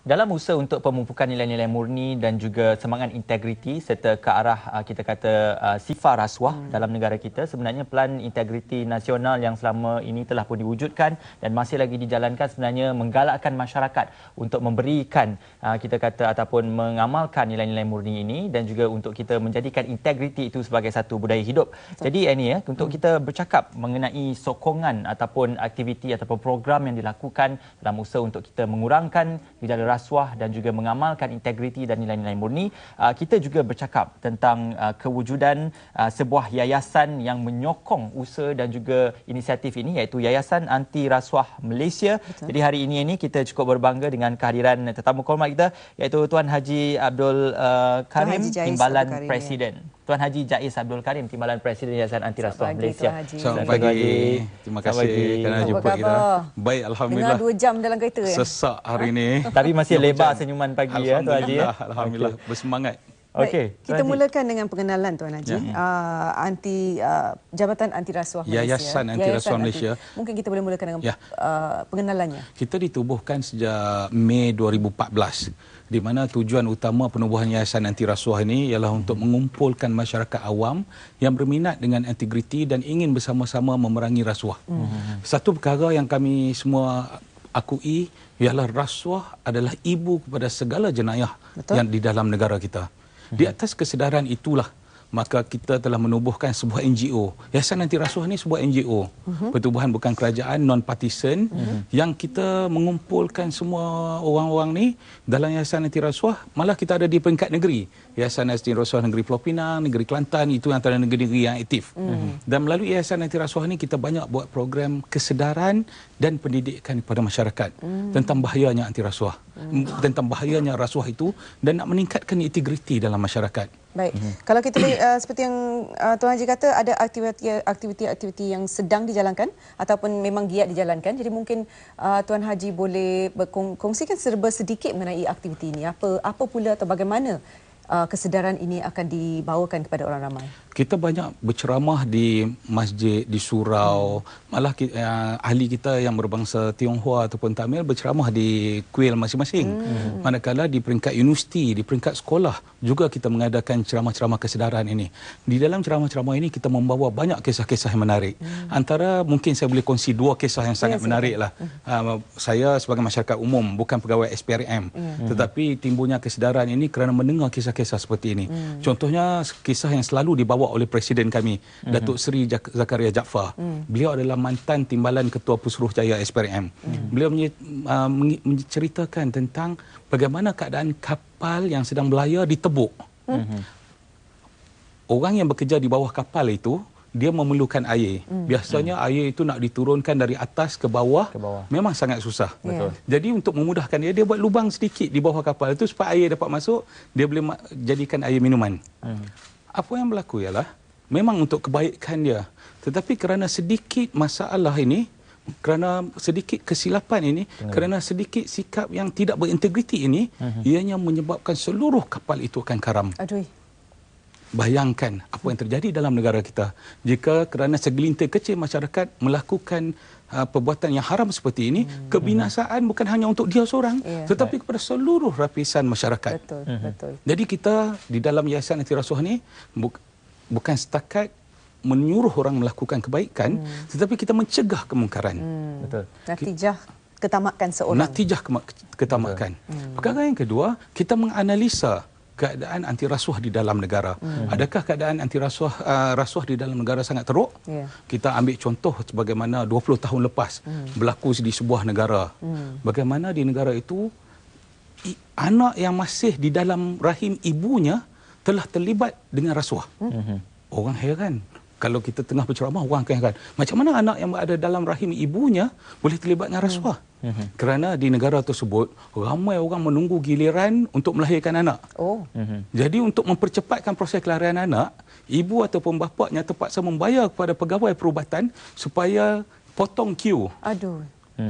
Dalam usaha untuk pemupukan nilai-nilai murni dan juga semangat integriti serta ke arah kita kata sifar rasuah dalam negara kita, sebenarnya Pelan Integriti Nasional yang selama ini telah pun diwujudkan dan masih lagi dijalankan sebenarnya menggalakkan masyarakat untuk memberikan kita kata ataupun mengamalkan nilai-nilai murni ini dan juga untuk kita menjadikan integriti itu sebagai satu budaya hidup. Betul. Jadi ini untuk kita bercakap mengenai sokongan ataupun aktiviti ataupun program yang dilakukan dalam usaha untuk kita mengurangkan gejala rasuah dan juga mengamalkan integriti dan nilai-nilai murni. Kita juga bercakap tentang kewujudan sebuah yayasan yang menyokong usaha dan juga inisiatif ini, iaitu Yayasan Anti Rasuah Malaysia. Betul. Jadi hari ini kita cukup berbangga dengan kehadiran tetamu kehormat kita, iaitu Tuan Haji Abdul Karim, Timbalan Presiden. Tuan Haji Jais Abdul Karim, Timbalan Presiden Yayasan Anti Rasuah Malaysia. Selamat pagi. Terima kasih kerana jumpa kita. Baik, alhamdulillah. Dengar 2 jam dalam kereta ya. Sesak hari ini. Tapi masih lebar senyuman pagi ya Tuan Haji. Alhamdulillah, bersemangat. Okey, kita mulakan dengan pengenalan Tuan Haji. Jabatan Anti Rasuah Malaysia. Yayasan Anti Rasuah Malaysia. Mungkin kita boleh mulakan dengan pengenalannya. Kita ditubuhkan sejak Mei 2014. Di mana tujuan utama penubuhan Yayasan Anti Rasuah ini ialah untuk mengumpulkan masyarakat awam yang berminat dengan integriti dan ingin bersama-sama memerangi rasuah. Satu perkara yang kami semua akui ialah rasuah adalah ibu kepada segala jenayah. Betul. Yang di dalam negara kita. Di atas kesedaran itulah maka kita telah menubuhkan sebuah NGO. Yayasan Anti Rasuah ini sebuah NGO. Pertubuhan bukan kerajaan, non-partisan, yang kita mengumpulkan semua orang-orang ni dalam Yayasan Anti Rasuah. Malah kita ada di peringkat negeri. Yayasan Anti Rasuah Negeri Pulau Pinang, Negeri Kelantan, itu antara negeri-negeri yang aktif. Dan melalui Yayasan Anti Rasuah ini kita banyak buat program kesedaran dan pendidikan kepada masyarakat tentang bahayanya anti rasuah, tentang bahayanya rasuah itu dan nak meningkatkan integriti dalam masyarakat. Baik. Kalau kita seperti yang Tuan Haji kata, ada aktiviti-aktiviti yang sedang dijalankan ataupun memang giat dijalankan. Jadi mungkin Tuan Haji boleh berkongsikan serba sedikit mengenai aktiviti ini. Apa pula atau bagaimana kesedaran ini akan dibawakan kepada orang ramai? Kita banyak berceramah di masjid, di surau. Malah ahli kita yang berbangsa Tionghoa ataupun Tamil berceramah di kuil masing-masing. Manakala di peringkat universiti, di peringkat sekolah juga kita mengadakan ceramah-ceramah kesedaran ini. Di dalam ceramah-ceramah ini kita membawa banyak kisah-kisah yang menarik. Antara mungkin saya boleh kongsi 2 kisah yang sangat menarik lah. Saya sebagai masyarakat umum, bukan pegawai SPRM, tetapi timbulnya kesedaran ini kerana mendengar kisah-kisah seperti ini. Contohnya kisah yang selalu dibawa oleh Presiden kami, Datuk Seri Zakaria Jaafar. Beliau adalah mantan Timbalan Ketua Pusuruhjaya SPRM. Beliau menceritakan tentang bagaimana keadaan kapal yang sedang berlayar ditebuk. Orang yang bekerja di bawah kapal itu, dia memerlukan air. Biasanya air itu nak diturunkan dari atas ke bawah. Memang sangat susah. Betul. Jadi untuk memudahkan dia buat lubang sedikit di bawah kapal itu supaya air dapat masuk, dia boleh jadikan air minuman. Apa yang berlaku ialah memang untuk kebaikan dia. Tetapi kerana sedikit masalah ini, kerana sedikit kesilapan ini, kerana sedikit sikap yang tidak berintegriti ini, ianya menyebabkan seluruh kapal itu akan karam. Aduh. Bayangkan apa yang terjadi dalam negara kita jika kerana segelintir kecil masyarakat melakukan perbuatan yang haram seperti ini. Kebinasaan bukan hanya untuk dia seorang, tetapi kepada seluruh lapisan masyarakat. Betul, betul. Jadi kita di dalam Yayasan Anti Rasuah ni bukan setakat menyuruh orang melakukan kebaikan, tetapi kita mencegah kemungkaran. Betul. Natijah ketamakan seorang. Natijah ketamakan. Perkara yang kedua, kita menganalisa keadaan anti rasuah di dalam negara. Adakah keadaan anti rasuah di dalam negara sangat teruk? Kita ambil contoh sebagaimana 20 tahun lepas berlaku di sebuah negara. Bagaimana di negara itu anak yang masih di dalam rahim ibunya telah terlibat dengan rasuah. Orang heran. Kalau kita tengah berceramah, orang akan heran. Macam mana anak yang ada dalam rahim ibunya boleh terlibat dengan rasuah? Kerana di negara tersebut, ramai orang menunggu giliran untuk melahirkan anak. Jadi untuk mempercepatkan proses kelahiran anak, ibu ataupun bapaknya terpaksa membayar kepada pegawai perubatan supaya potong queue. Aduh.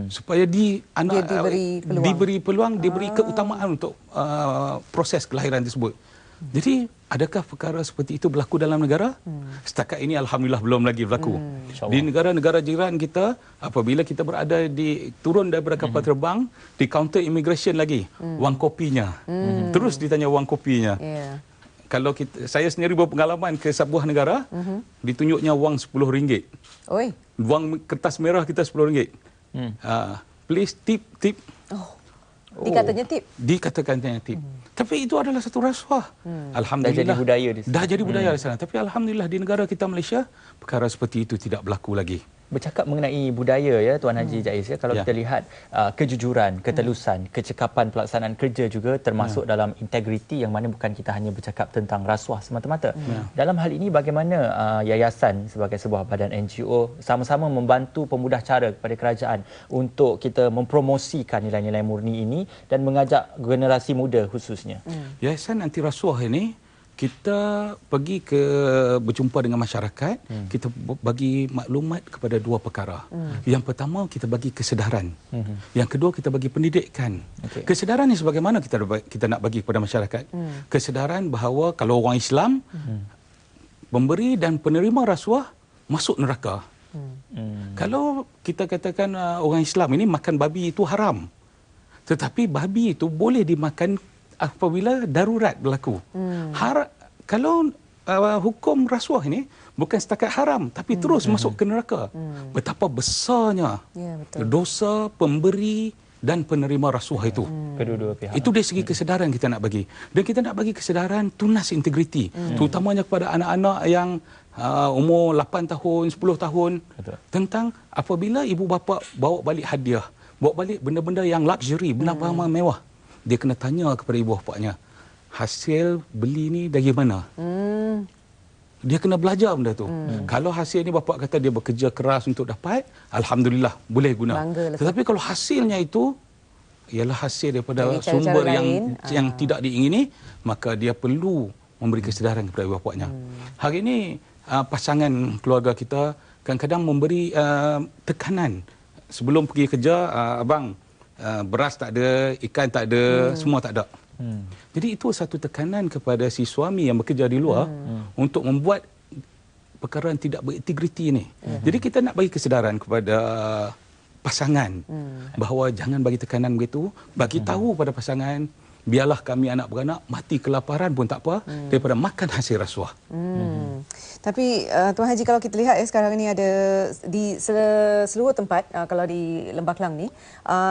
Supaya diberi peluang, diberi keutamaan untuk proses kelahiran tersebut. Jadi adakah perkara seperti itu berlaku dalam negara? Setakat ini alhamdulillah belum lagi berlaku. Di negara-negara jiran kita, apabila kita berada turun daripada kapal terbang, di kaunter immigration lagi, wang kopinya. Terus ditanya wang kopinya. Yeah. Kalau saya sendiri berpengalaman ke sebuah negara, ditunjuknya wang RM10. Oi. Wang kertas merah kita RM10. Please tip. Dikatanya tip. Dikatakannya tip. Tapi itu adalah satu rasuah. Alhamdulillah. Dah jadi budaya di sana. Dah jadi budaya di sana. Tapi alhamdulillah di negara kita Malaysia, perkara seperti itu tidak berlaku lagi. Bercakap mengenai budaya ya Tuan Haji Jais ya, kalau kita lihat kejujuran, ketelusan, kecekapan pelaksanaan kerja juga termasuk dalam integriti, yang mana bukan kita hanya bercakap tentang rasuah semata-mata. Dalam hal ini bagaimana yayasan sebagai sebuah badan NGO sama-sama membantu pemudah cara kepada kerajaan untuk kita mempromosikan nilai-nilai murni ini dan mengajak generasi muda khususnya. Yayasan anti rasuah ini kita pergi berjumpa dengan masyarakat, kita bagi maklumat kepada dua perkara. Yang pertama, kita bagi kesedaran. Yang kedua, kita bagi pendidikan. Kesedaran ni sebagaimana kita nak bagi kepada masyarakat. Kesedaran bahawa kalau orang Islam, pemberi dan penerima rasuah masuk neraka. Kalau kita katakan orang Islam ini makan babi itu haram. Tetapi babi itu boleh dimakan apabila darurat berlaku. Kalau hukum rasuah ini bukan setakat haram, tapi terus masuk ke neraka. Betapa besarnya dosa pemberi dan penerima rasuah itu. Kedua-dua pihak. Itu dari segi kesedaran kita nak bagi. Dan kita nak bagi kesedaran tunas integriti. Terutamanya kepada anak-anak yang umur 8 tahun, 10 tahun. Betul. Tentang apabila ibu bapa bawa balik hadiah, bawa balik benda-benda yang luxury, benda-benda mewah, dia kena tanya kepada ibu bapanya, hasil beli ni dari mana? Dia kena belajar benda tu. Kalau hasil ni bapak kata dia bekerja keras untuk dapat, alhamdulillah boleh guna. Tetapi kalau hasilnya itu ialah hasil daripada sumber yang tidak diingini, maka dia perlu memberi kesedaran kepada ibu bapanya. Hari ini pasangan keluarga kita kadang-kadang memberi tekanan sebelum pergi kerja, abang, beras tak ada, ikan tak ada, semua tak ada. Jadi itu satu tekanan kepada si suami yang bekerja di luar untuk membuat perkara yang tidak berintegriti ini. Jadi kita nak bagi kesedaran kepada pasangan bahawa jangan bagi tekanan begitu, bagi tahu pada pasangan, biarlah kami anak beranak mati kelaparan pun tak apa daripada makan hasil rasuah. Tapi Tuan Haji, kalau kita lihat sekarang ni ada di seluruh tempat, kalau di Lembah Kelang ni,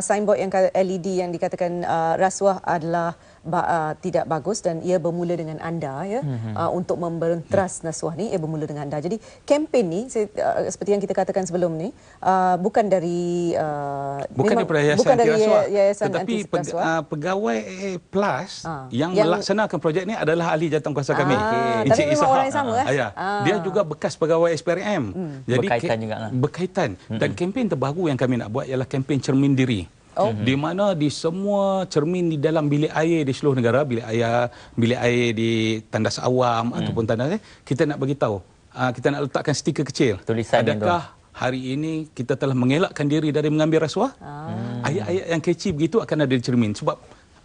signboard yang LED yang dikatakan rasuah adalah tidak bagus dan ia bermula dengan anda ya. Untuk memberantas rasuah ni ia bermula dengan anda. Jadi kempen ni seperti yang kita katakan sebelum ni bukan dari bukan daripada yayasan tetapi pegawai Plus yang melaksanakan projek ni adalah ahli jawatankuasa kami. Tapi memang orang yang sama Dia juga bekas pegawai SPRM. Jadi berkaitan juga lah. Berkaitan. Dan kempen terbaru yang kami nak buat ialah kempen cermin diri. Di mana di semua cermin di dalam bilik air di seluruh negara, bilik air di tandas awam ataupun tandas, kita nak bagi tahu, kita nak letakkan stiker kecil. Tulisan adakah hari ini kita telah mengelakkan diri dari mengambil rasuah? Ayat-ayat yang catchy begitu akan ada di cermin. Sebab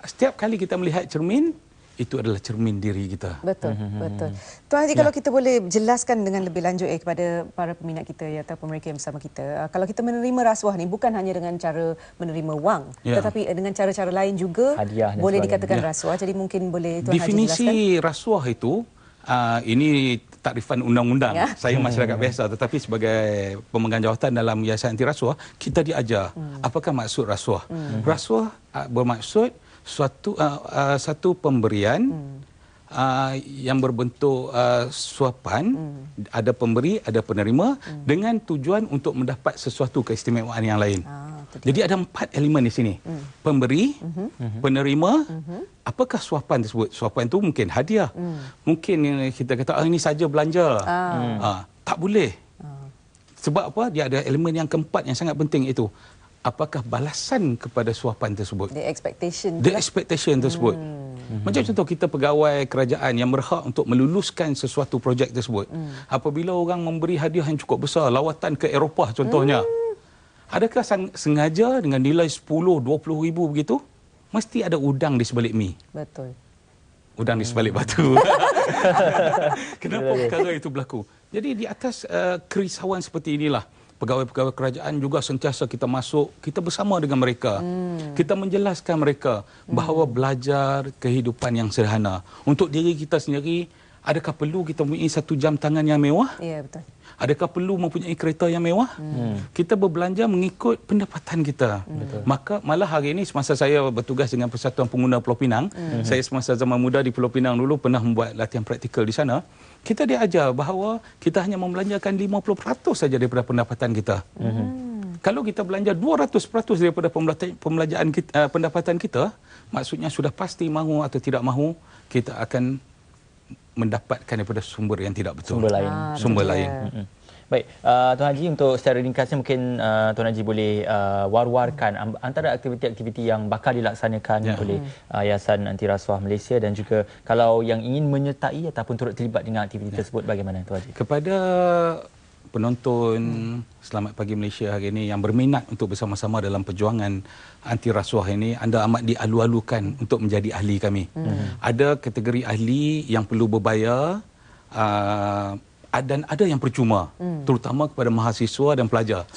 setiap kali kita melihat cermin, itu adalah cermin diri kita. Betul, betul. Tuan Haji, kalau kita boleh jelaskan dengan lebih lanjut kepada para peminat kita ataupun mereka yang bersama kita, kalau kita menerima rasuah ni bukan hanya dengan cara menerima wang, tetapi dengan cara-cara lain juga boleh dikatakan rasuah. Jadi mungkin boleh Tuan Haji jelaskan. Definisi rasuah itu, ini takrifan undang-undang. Saya masyarakat biasa, tetapi sebagai pemegang jawatan dalam Yayasan Anti Rasuah, kita diajar apakah maksud rasuah. Rasuah bermaksud satu pemberian yang berbentuk suapan, ada pemberi, ada penerima, dengan tujuan untuk mendapat sesuatu keistimewaan yang lain. Jadi ada 4 elemen di sini. Pemberi, penerima, apakah suapan tersebut? Suapan itu mungkin hadiah. Mungkin kita kata ini saja belanja. Tak boleh. Sebab apa? Dia ada elemen yang keempat yang sangat penting, itu apakah balasan kepada suapan tersebut? The expectation tersebut. Macam contoh kita pegawai kerajaan yang berhak untuk meluluskan sesuatu projek tersebut. Apabila orang memberi hadiah yang cukup besar, lawatan ke Eropah contohnya, adakah sengaja dengan nilai 10-20 ribu begitu? Mesti ada udang di sebalik mi. Betul. udang di sebalik batu. Kenapa perkara itu berlaku? Jadi di atas kerisauan seperti inilah, pegawai-pegawai kerajaan juga sentiasa kita masuk, kita bersama dengan mereka. Kita menjelaskan mereka bahawa belajar kehidupan yang sederhana. Untuk diri kita sendiri, adakah perlu kita mempunyai 1 jam tangan yang mewah? Ya, betul. Adakah perlu mempunyai kereta yang mewah? Kita berbelanja mengikut pendapatan kita. Maka malah hari ini semasa saya bertugas dengan Persatuan Pengguna Pulau Pinang, saya semasa zaman muda di Pulau Pinang dulu pernah membuat latihan praktikal di sana. Kita diajar bahawa kita hanya membelanjakan 50% saja daripada pendapatan kita. Kalau kita belanja 200% daripada pembelanjaan kita, pendapatan kita, maksudnya sudah pasti mahu atau tidak mahu, kita akan mendapatkan daripada sumber yang tidak betul. Sumber lain. Baik, Tuan Haji, untuk secara ringkasnya mungkin Tuan Haji boleh war-warkan antara aktiviti-aktiviti yang bakal dilaksanakan oleh Yayasan Anti Rasuah Malaysia, dan juga kalau yang ingin menyertai ataupun turut terlibat dengan aktiviti tersebut, bagaimana Tuan Haji? Kepada penonton Selamat Pagi Malaysia hari ini yang berminat untuk bersama-sama dalam perjuangan anti rasuah ini, anda amat dialu-alukan untuk menjadi ahli kami. Ada kategori ahli yang perlu berbayar, dan ada yang percuma, terutama kepada mahasiswa dan pelajar.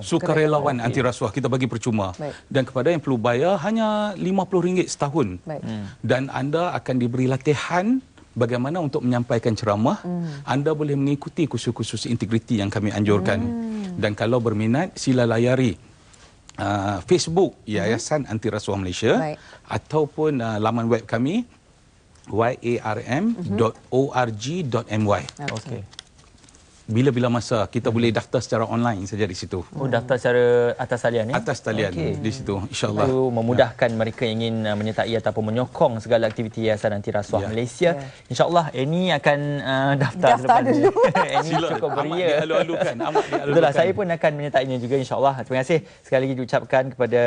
Sukarelawan anti rasuah kita bagi percuma. Dan kepada yang perlu bayar hanya RM50 setahun. Dan anda akan diberi latihan bagaimana untuk menyampaikan ceramah. Anda boleh mengikuti kursus-kursus integriti yang kami anjurkan. Dan kalau berminat, sila layari Facebook Yayasan Anti Rasuah Malaysia, ataupun laman web kami yarm.org.my. Okey. Bila-bila masa kita boleh daftar secara online saja di situ. Oh, daftar secara atas talian ni? Atas talian di situ, insya-Allah. Itu memudahkan mereka yang ingin menyertai ataupun menyokong segala aktiviti Yayasan Anti Rasuah Malaysia. Insya-Allah Annie akan daftar dulu. Annie cukup beria. Amat Itulah, saya pun akan menyertainya juga, insya-Allah. Terima kasih sekali lagi diucapkan kepada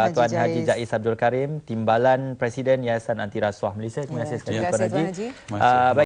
Tuan Haji Jais Abdul Karim, Timbalan Presiden Yayasan Anti Rasuah Malaysia. Terima kasih sekali Tuan Haji.